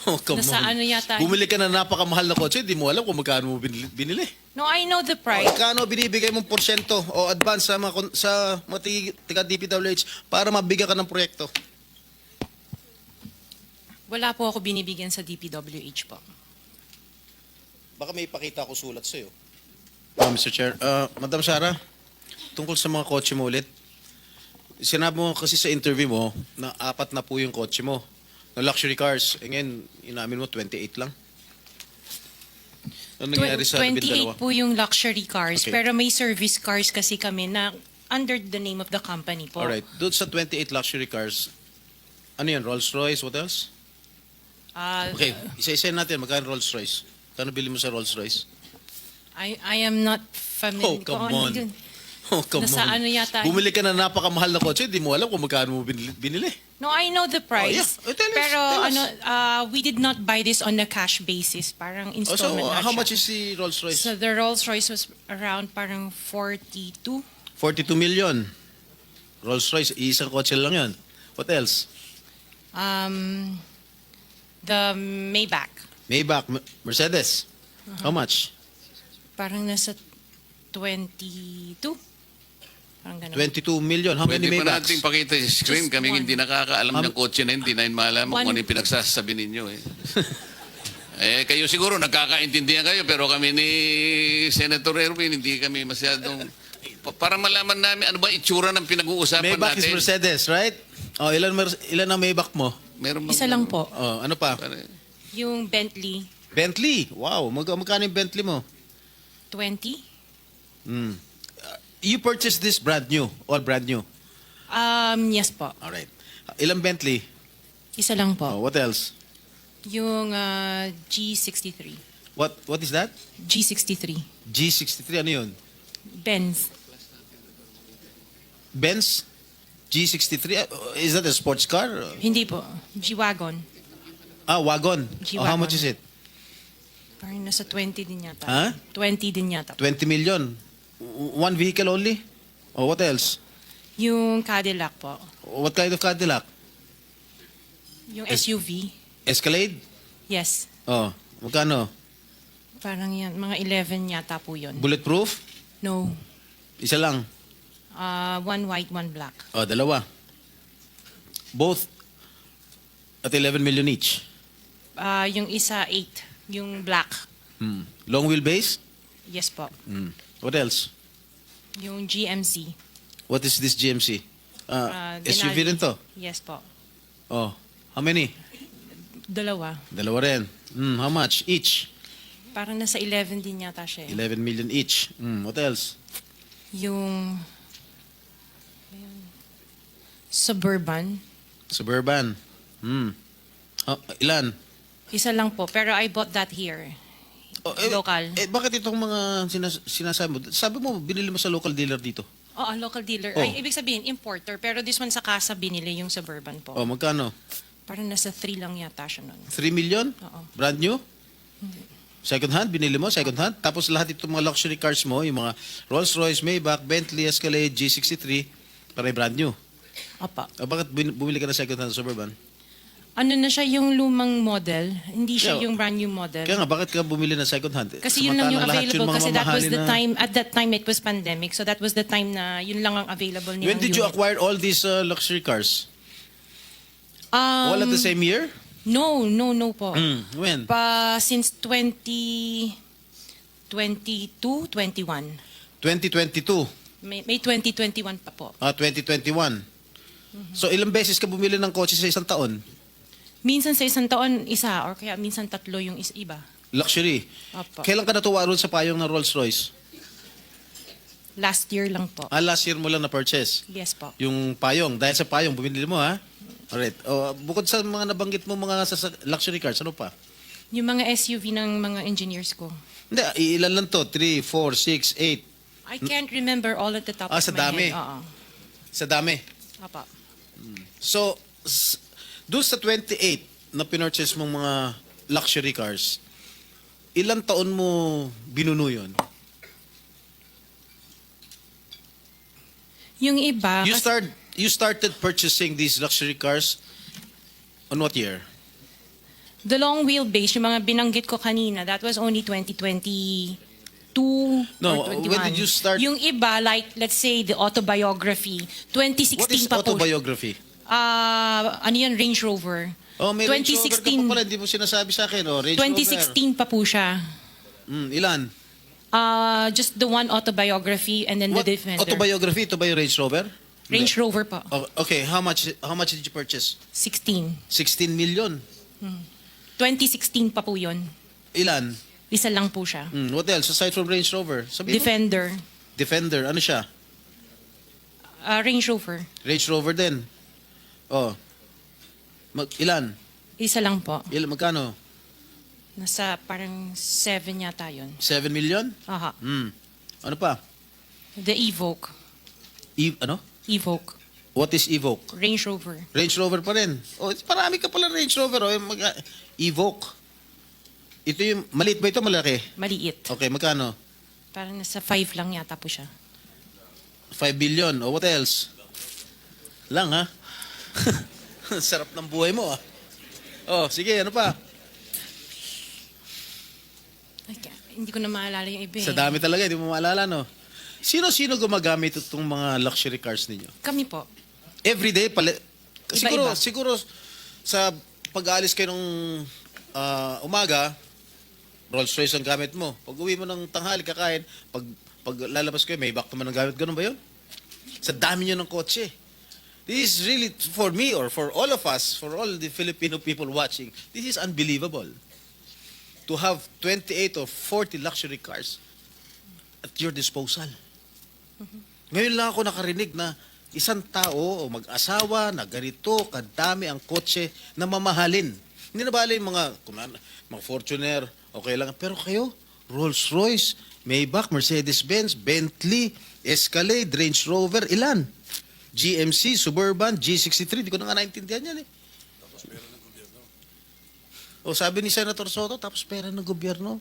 Oh, come Nasa on. ano yata. Bumili ka na napakamahal na kotse, di mo alam kung magkano mo binili. No, I know the price. Magkano binibigay mong porsyento o advance sa mga tiga DPWH para mabigyan ka ng proyekto? Wala po ako binibigyan sa DPWH po. Baka may ipakita ako sulat sa'yo. Mr. Chair, Madam Sara, tungkol sa mga kotse mo ulit, sinabi mo kasi sa interview mo na 4 na po yung kotse mo na luxury cars. E ngayon, inamin mo 28 lang. Ano nangyari sa 28 po yung luxury cars, Okay. pero may service cars kasi kami na under the name of the company po. Alright, doon sa 28 luxury cars, ano yan, Rolls Royce, what else? Ah, Okay, isa-isa natin, magkano Rolls Royce? Kano bili mo sa Rolls Royce? I am not familiar. Oh, come kung ano on. yun. Oh, come Nasa on. ano yata. Bumili ka na napakamahal na kotse, di mo alam kung magkano mo binili. No, I know the price. Oh, yeah. Tell us, Pero tell us. ano, we did not buy this on a cash basis. Parang Oh, so, installment na how siya. much is the Rolls Royce? So the Rolls Royce was around parang 42. 42 million. Rolls Royce, isang kotse lang yan. What else? The Maybach. Maybach, Mercedes. How much? Parang nasa 22. Parang ganun. 22 million. How many Pwede pa Maybachs? natin pakita yung screen. Just Kami one. hindi nakakaalam ng kotse na hindi na malaman kung One. ano yung pinagsasabi ninyo. Kayo siguro nagkakaintindihan kayo pero kami ni Senator Erwin hindi kami masyadong... Para malaman namin ano ba itsura ng pinag-uusapan Maybach is natin. Mercedes, right? Oh, ilan ang Maybach mo? Meron bang- Isa lang po. Oh, ano pa? Yung Bentley, Bentley. Wow, magkano yung Bentley mo? 20. You purchased this brand new, all brand new. Yes po. All right. Ilang Bentley? Isa lang Oh, po. what else? Yung G63. What is that? G63. G63 ano 'yun? Benz. Benz G63 is that a sports car? Hindi po. G-Wagon. Wagon. Oh, how G-Wagon. much is it? Parang nasa 20 din yata. Huh? 20 din yata. 20 million. One vehicle only? Oh, what else? Yung Cadillac po. What kind of Cadillac? Yung SUV. Escalade? Yes. Oh, magkano? Parang yan. Mga 11 yata po yun. Bulletproof? No. Isa lang. One white, one black. Oh, dalawa. Both at 11 million each. Yung isa 8. Yung black. Long wheelbase? Yes po. What else? Yung GMC. What is this GMC? SUV Denali. rin to? Yes po. Oh, how many? Dalawa. Dalawa rin. How much each? Parang nasa 11 din yata siya. 11 million each. What else? Yung Suburban. Suburban. Ilan? Isa lang po. Pero I bought that here. Local. Bakit itong mga sinasabi mo? Sabi mo, binili mo sa local dealer dito. Oo, local dealer. Oh. Ay, ibig sabihin, importer. Pero this one sa casa binili yung Suburban po. Oh, magkano? Parang nasa 3 lang yata siya nun. 3 million? Oo. Brand new? Second hand? Binili mo? Second hand? Tapos lahat itong mga luxury cars mo, yung mga Rolls Royce, Maybach, Bentley, Escalade, G63, para brand new. Apa. Bakit bumili ka na second hand Suburban? Ano na siya yung lumang model? Hindi siya Yeah. yung brand new model. Kaya nga, bakit ka bumili na second hand? Kasi yun lang yung Samantalang lahat available. mga Kasi that was mamahalin the na- time, at that time it was pandemic. So that was the time na yun lang ang available nilang When did you unit. acquire all these luxury cars? All at the same year? No po. When? Since 2022, 21. 2022. May 2021 pa po. 2021. So ilang beses ka bumili ng kotse sa isang taon? Minsan sa isang taon, isa. Or kaya minsan tatlo yung iba. Luxury. Opo. Kailan ka natuwa ron sa payong ng Rolls Royce? Last year lang po. Last year mo lang na-purchase. Yes po. Yung payong. Dahil sa payong, bumili mo ha? Alright. Bukod sa mga nabanggit mo mga luxury cars, ano pa? Yung mga SUV ng mga engineers ko. Hindi, ilan lang to? 3, 4, 6, 8. I can't remember all at the top of Sa my dami. head. Oo. Sa dami. Apa. So, doon sa 28 na pinurchase mong mga luxury cars, ilang taon mo binuno yun? Yung iba, You started purchasing these luxury cars on what year? The long wheelbase, yung mga binanggit ko kanina, that was only 2022 No, or 21. when did you start- Yung iba, like, let's say, the autobiography, 2016 What is pa po. autobiography? Ano yan, Range Rover. Oh, may Range Rover ka 2016, pa pala, hindi mo sinasabi sa akin. Oh, Range 2016 pa po siya. Rover. Ilan? Just the one autobiography and then What the Defender. autobiography? Ito ba yung Range Rover? Range Rover pa. Oh, okay, how much did you purchase? 16. 16 million. 2016 pa po yun. Ilan? Isa lang po siya. What else aside from Range Rover? Sabihin mo? Defender. Defender, ano siya? Range Rover. Range Rover din. Oh. Ilan? Isa lang po. Magkano? Nasa parang 7 yata yun. 7 million? Aha. Ano pa? The Evoque. Ano? Evoque. What is Evoque? Range Rover. Range Rover pa rin. Oh, marami ka pala Range Rover. Oh. Evoque. Ito yung, maliit ba ito? Malaki? Maliit. Okay, magkano? Parang nasa 5 lang yata po siya. 5 billion. Oh, what else? Lang, ha? Sarap ng buhay mo, ah. Oh, sige, ano pa? Hindi ko na maalala yung iba. Sa dami talaga, hindi mo maalala, no? Sino-sino gumagamit itong mga luxury cars ninyo? Kami po. Everyday, Iba-iba. siguro sa pag-aalis kayo nung umaga, Rolls Royce ang gamit mo. Pag uwi mo ng tanghali, kakain, pag lalabas kayo, may back naman ang gamit. Ganun ba yun? Sa dami nyo ng kotse. This is really, for me or for all of us, for all the Filipino people watching, this is unbelievable. To have 28 or 40 luxury cars at your disposal. Ngayon lang ako nakarinig na isang tao o mag-asawa na ganito, kadami ang kotse na mamahalin. Hindi na bala yung mga Fortuner, okay lang. Pero kayo, Rolls Royce, Maybach, Mercedes-Benz, Bentley, Escalade, Range Rover, ilan? GMC, Suburban, G63, di ko na nga naintindihan yan eh. O sabi ni Senator Soto, tapos pera ng gobyerno.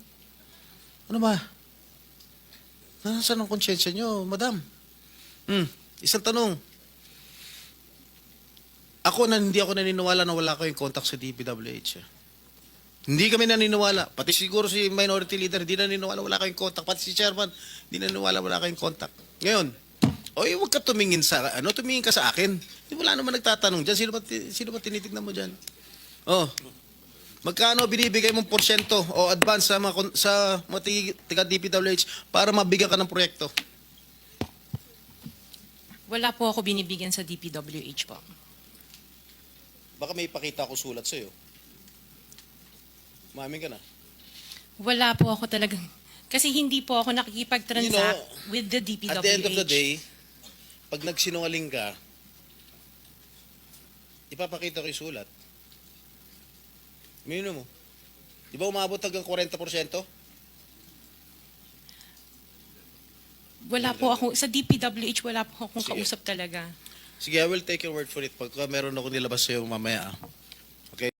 Ano ba? Nasaan ang konsyensya nyo, madam? Isang tanong. Hindi ako naniniwala na wala kayong contact sa DPWH. Hindi kami naniniwala. Pati siguro si Minority Leader, hindi naniniwala wala kayong contact. Pati si Chairman, hindi naniniwala wala kayong contact. Ngayon, huwag ka tumingin tumingin ka sa akin. Wala naman nagtatanong dyan. Sino ba tinitignan mo dyan? Magkano binibigay mong porsyento o advance sa mga tiga DPWH para mabigyan ka ng proyekto? Wala po ako binibigyan sa DPWH po. Baka may ipakita ako sulat sa'yo. Umamin ka na. Wala po ako talagang... Kasi hindi po ako nakikipag-transact with the DPWH. At the end of the day, pag nagsinungaling ka, ipapakita ko yung sulat. Minimum mo. Di ba umabot hanggang 40%? Wala po ako... Sa DPWH, wala po akong Sige. kausap talaga. Sige, I will take your word for it. Pagka meron ako nilabas sa'yo mamaya.